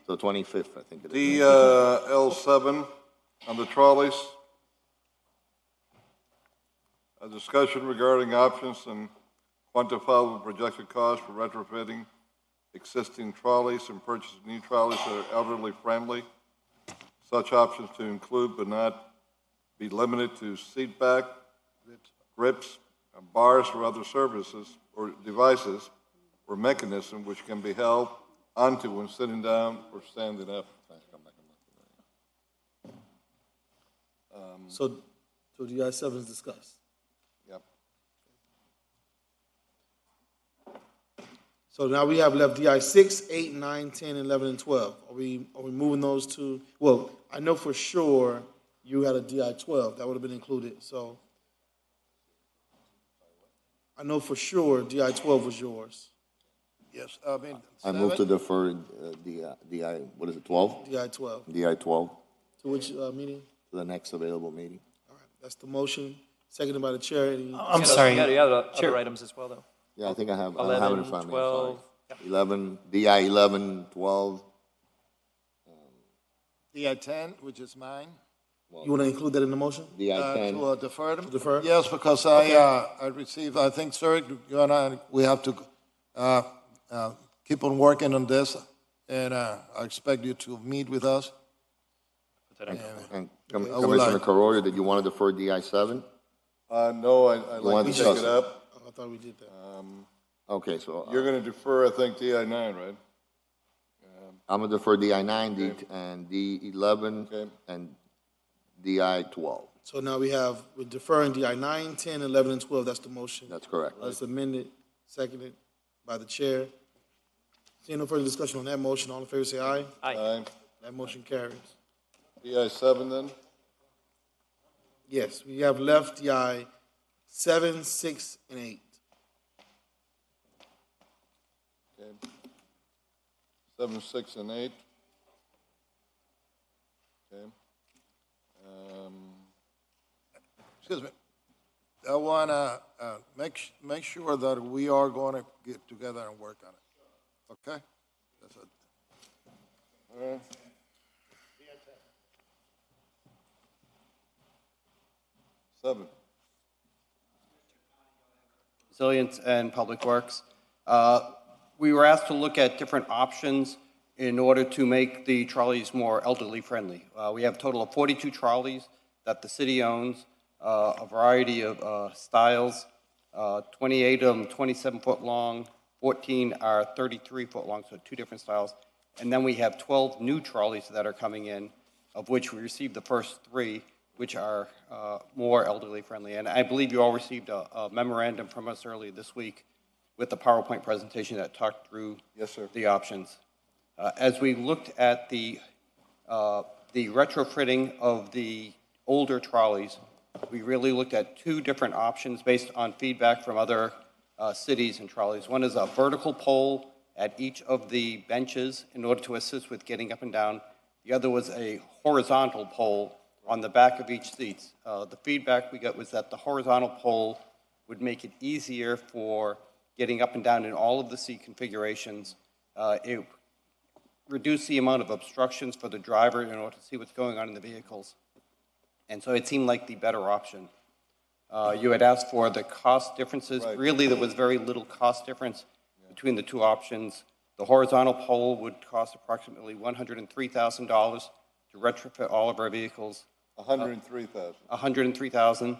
the 25th, I think it is. DL.7 on the trolleys. A discussion regarding options and quantifiable projected costs for retrofitting existing trolleys and purchasing new trolleys that are elderly friendly. Such options to include but not be limited to SEATBACK, grips, bars, or other services or devices or mechanism which can be held onto when sitting down or standing up. So DI.7 is discussed. Yep. So now we have left DI.6, 8, 9, 10, 11, and 12. Are we moving those to, well, I know for sure you had a DI.12. That would have been included. So I know for sure DI.12 was yours. Yes, I mean. I move to defer DI, what is it, 12? DI.12. DI-12 To which meeting? to the next available meeting. All right, that's the motion. Seconded by the chair. I'm sorry. You got other items as well, though. Yeah, I think I have it in 11, front of me. 12. I'm sorry. 11, DI 11, 12. DI-10, which is mine. You want to include that in the motion? DI 10. To defer them? Defer? Yes, because I received, I think, sir, you and I, we have to keep on working on this, and I expect you to meet with us. And I would Commissioner like- Carollo, did you want to defer DI 7? No, I'd like want to to take discuss it up. I thought we did that. Okay, so You're going to defer, I think, DI 9, right? I'm going to defer DI 9 and D 11 Okay. and DI 12. So now we're deferring DI 9, 10, 11, and 12. That's the motion. That's correct. That's amended, seconded by the chair. Seeing no further discussion on that motion, all in favor say aye. Aye. That motion carries. DI 7 then? Yes, we have left DI 7, 6, and 8. Okay. 7, 6, and 8. Okay. Excuse me. I want to make sure that we are going to get together and work on it. Okay? That's it. All right. Seven. Resilience and Public Works. We were asked to look at different options in order to make the trolleys more elderly friendly. We have a total of 42 trolleys that the city owns, a variety of styles, 28 of them 27-foot long, 14 are 33-foot long, so two different styles. And then we have 12 new trolleys that are coming in, of which we received the first 3, which are more elderly friendly. And I believe you all received a memorandum from us earlier this week with the PowerPoint presentation that talked through Yes, sir. the options. As we looked at the retrofitting of the older trolleys, we really looked at 2 different options based on feedback from other cities and trolleys. One is a vertical pole at each of the benches in order to assist with getting up and down. The other was a horizontal pole on the back of each seat. The feedback we got was that the horizontal pole would make it easier for getting up and down in all of the seat configurations. It reduced the amount of obstructions for the driver in order to see what's going on in the vehicles. And so it seemed like the better option. You had asked for the cost differences. Right. Really, there was very little cost difference between the 2 options. The horizontal pole would cost approximately $103,000 to retrofit all of our vehicles. 103,000. $103,000.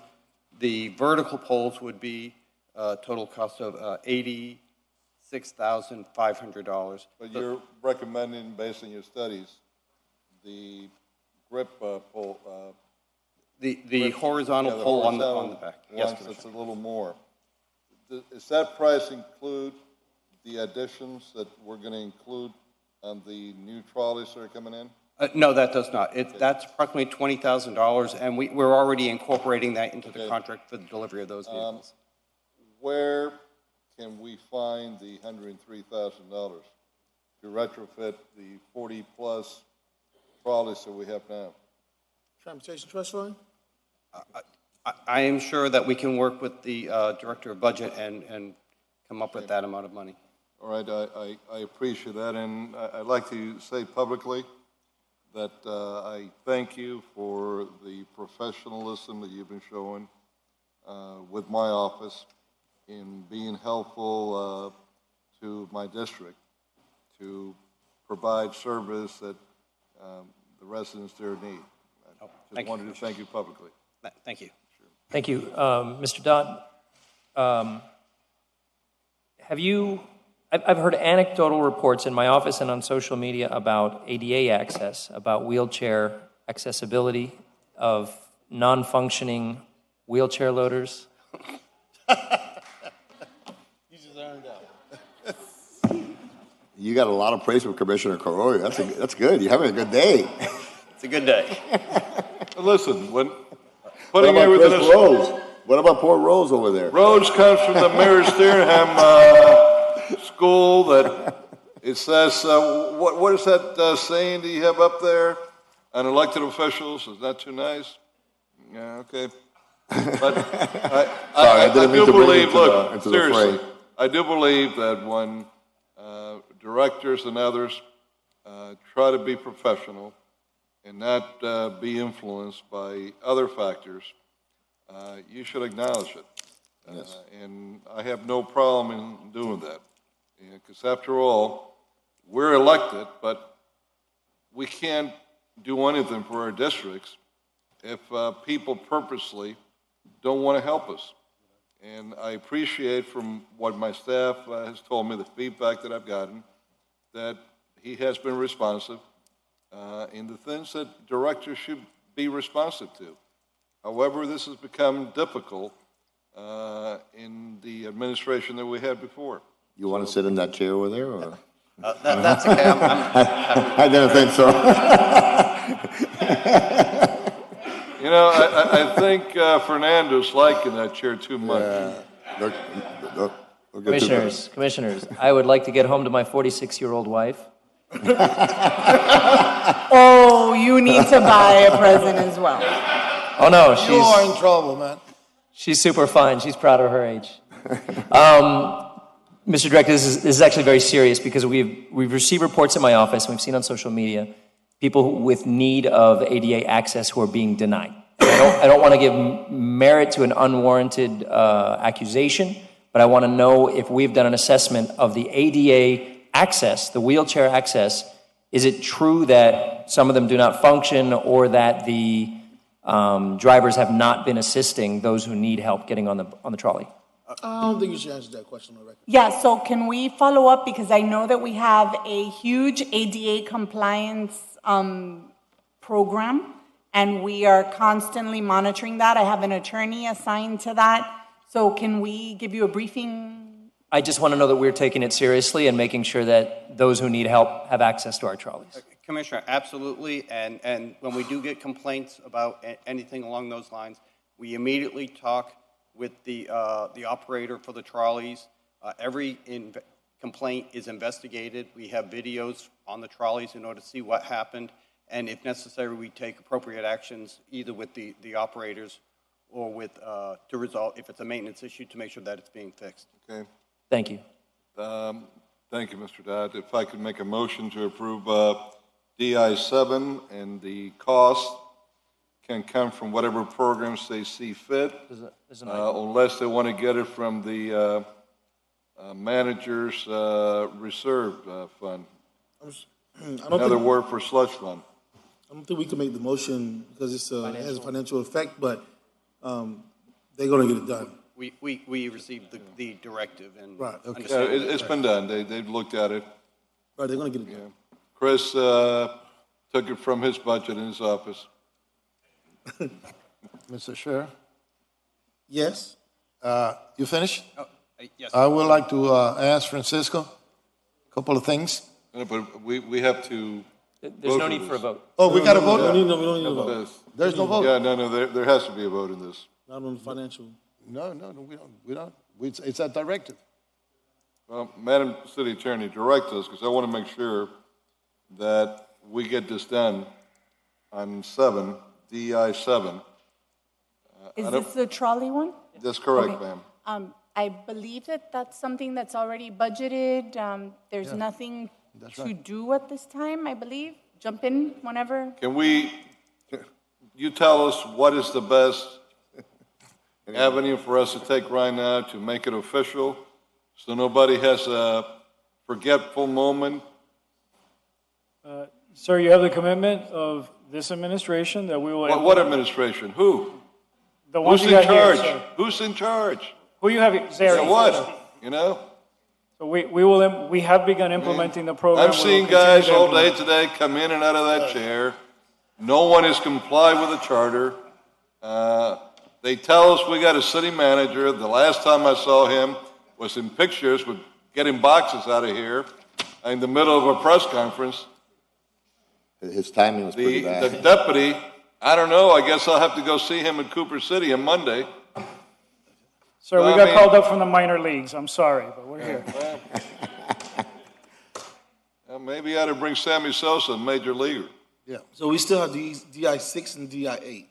The vertical poles would be a total cost of $86,500. But you're recommending, based on your studies, the grip pole. The horizontal pole on the back. Yes, Once it's Commissioner. a little more. Does that price include the additions that we're going to include on the new trolleys that are coming in? No, that does not. That's approximately $20,000, and we're already incorporating that into the Okay. contract for the delivery of those vehicles. Where can we find the $103,000 to retrofit the 40-plus trolleys that we have now? Transportation Trust Fund? I am sure that we can work with the Director of Budget and come up with that amount of money. All right, I appreciate that, and I'd like to say publicly that I thank you for the professionalism that you've been showing with my office in being helpful to my district to provide service that the residents there need. I just wanted to thank you publicly. Thank you. Thank you. Mr. Dodd, I've heard anecdotal reports in my office and on social media about ADA access, about wheelchair accessibility, of non-functioning wheelchair loaders. You got a lot of praise from Commissioner Carroyo. That's good. You're having a good day. It's a good day. Listen, when What putting about everything Chris aside, Rose? What about poor Rose over there? Rose comes from the Mary Sternham school that it says, what is that saying that you have up there on elected officials? Is that too nice? Yeah, okay. But I didn't mean do to bring believe, it to look, into the seriously, fray. I do believe that when directors and others try to be professional and not be influenced by other factors, you should acknowledge it. Yes. And I have no problem in doing that. Because after all, we're elected, but we can't do anything for our districts if people purposely don't want to help us. And I appreciate from what my staff has told me, the feedback that I've gotten, that he has been responsive in the things that directors should be responsive to. However, this has become difficult in the administration that we had before. You want to sit in that chair over there, or? That's okay. I didn't think so. You know, I think Fernando's liking that chair too much. Look, we'll get to that. Commissioners, I would like to get home to my 46-year-old wife. Oh, you need to buy a present as well. Oh, no, You are in trouble, man. she's super fine. She's proud of her age. Mr. Director, this is actually very serious because we've received reports in my office, and we've seen on social media, people with need of ADA access who are being denied. And I don't want to give merit to an unwarranted accusation, but I want to know if we've done an assessment of the ADA access, the wheelchair access. Is it true that some of them do not function, or that the drivers have not been assisting those who need help getting on the trolley? I don't think you should answer that question on the record. Yeah, so can we follow up, because I know that we have a huge ADA compliance program, and we are constantly monitoring that. I have an attorney assigned to that. So can we give you a briefing? I just want to know that we're taking it seriously and making sure that those who need help have access to our trolleys. Commissioner, absolutely, and when we do get complaints about anything along those lines, we immediately talk with the operator for the trolleys. Every complaint is investigated. We have videos on the trolleys in order to see what happened, and if necessary, we take appropriate actions either with the operators or with to resolve, if it's a maintenance issue, to make sure that it's being fixed. Okay. Thank you. Thank you, Mr. Dodd. If I could make a motion to approve DI.7, and the cost can come from whatever programs they see fit, unless they want to get it from the manager's reserve fund. Another word for slush fund. I don't think we can make the motion because it has a financial effect, but they're going to get it done. We received the directive and Right, okay. understand. Yeah, it's been done. They've looked at it. Right, they're going to get it done. Chris took it from his budget in his office. Mr. Chair, Yes? you finished? Yes. I would like to ask Francisco a couple of things. No, but we have to. There's no need for a vote. Oh, we got a vote? We don't need a vote. There's no vote? Yeah, no, there has to be a vote in this. Not on the financial. No, we don't. It's a directive. Well, Madam City Attorney, direct us, because I want to make sure that we get this done on 7, DI.7. Is this the trolley one? That's correct, Okay. ma'am. I believe that that's something that's already budgeted. There's nothing to do at this time, I believe. Jump in whenever. You tell us what is the best avenue for us to take right now to make it official, so nobody has a forgetful moment? Sir, you have the commitment of this administration that we will. What administration? Who? The ones Who's you in got here, charge? sir. Who's in charge? Who you have, there? Yeah, what? You know? So we have begun implementing the program. I'm We will seeing continue guys to all day implement. today come in and out of that chair. No one has complied with the charter. They tell us we got a city manager. The last time I saw him was in pictures with getting boxes out of here in the middle of a press conference. His timing was pretty The bad. deputy, I don't know, I guess I'll have to go see him in Cooper City on Monday. Sir, we I got mean- called up from the minor leagues. I'm sorry, but we're here. Well, maybe I ought to bring Sammy Sosa, major leaguer. So we still have these DI 6 and DI 8.